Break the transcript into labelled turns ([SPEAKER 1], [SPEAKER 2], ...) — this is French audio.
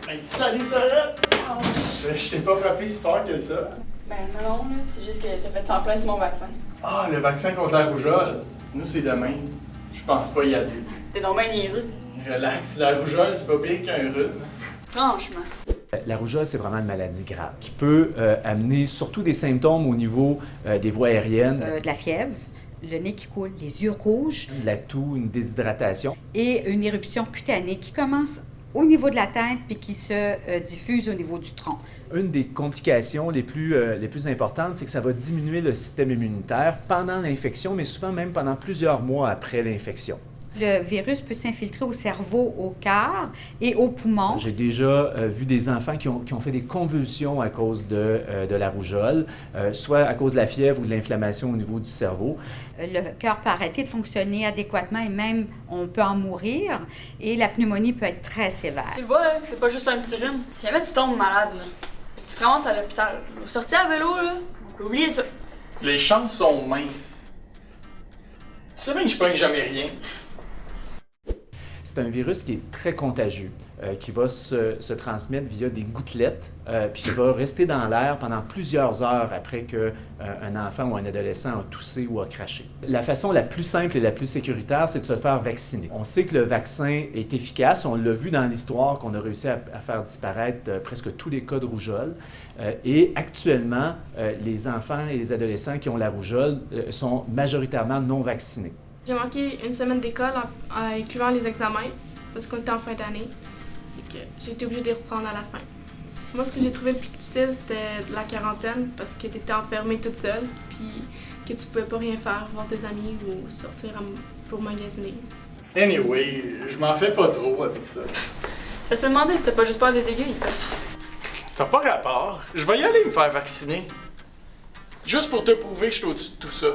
[SPEAKER 1] Hey, salut Sarah! Je t'ai pas frappé si fort que ça.
[SPEAKER 2] Ben non, là, c'est juste que t'as fait sans place mon vaccin.
[SPEAKER 1] Ah, le vaccin contre la rougeole. Nous, c'est demain. Je pense pas y aller.
[SPEAKER 2] T'es donc ben niaiseux.
[SPEAKER 1] Relax, la rougeole, c'est pas pire qu'un rhume.
[SPEAKER 2] Franchement.
[SPEAKER 3] La rougeole, c'est vraiment une maladie grave qui peut amener surtout des symptômes au niveau des voies aériennes.
[SPEAKER 4] De la fièvre, le nez qui coule, les yeux rouges.
[SPEAKER 3] De la toux, une déshydratation.
[SPEAKER 4] Et une éruption cutanée qui commence au niveau de la tête puis qui se diffuse au niveau du tronc.
[SPEAKER 3] Une des complications les plus importantes, c'est que ça va diminuer le système immunitaire pendant l'infection, mais souvent même pendant plusieurs mois après l'infection.
[SPEAKER 4] Le virus peut s'infiltrer au cerveau, au cœur et aux poumons.
[SPEAKER 3] J'ai déjà vu des enfants qui ont fait des convulsions à cause de la rougeole, soit à cause de la fièvre ou de l'inflammation au niveau du cerveau.
[SPEAKER 4] Le cœur peut arrêter de fonctionner adéquatement et même on peut en mourir. Et la pneumonie peut être très sévère.
[SPEAKER 2] Tu le vois, là, c'est pas juste un petit rhume. Si jamais tu tombes malade, là, tu te ramasses à l'hôpital. Sortir à vélo, là, on peut oublier ça.
[SPEAKER 1] Les chances sont minces. Tu sais bien que je pogne jamais rien.
[SPEAKER 3] C'est un virus qui est très contagieux, qui va se transmettre via des gouttelettes, puis qui va rester dans l'air pendant plusieurs heures après qu'un enfant ou un adolescent a toussé ou a craché. La façon la plus simple et la plus sécuritaire, c'est de se faire vacciner. On sait que le vaccin est efficace, on l'a vu dans l'histoire qu'on a réussi à faire disparaître presque tous les cas de rougeole. Et actuellement, les enfants et les adolescents qui ont la rougeole sont majoritairement non vaccinés.
[SPEAKER 5] J'ai manqué une semaine d'école en incluant les examens parce qu'on était en fin d'année et que j'ai été obligée de les reprendre à la fin. Moi, ce que j'ai trouvé le plus difficile, c'était la quarantaine parce que tu étais enfermée toute seule puis que tu pouvais pas rien faire, voir tes amis ou sortir pour magasiner.
[SPEAKER 1] Anyway, je m'en fais pas trop avec ça.
[SPEAKER 2] Ça se demandait si t'as pas juste peur des aiguilles, toi.
[SPEAKER 1] T'as pas rapport. Je vais y aller me faire vacciner. Juste pour te prouver que je suis au-dessus de tout ça.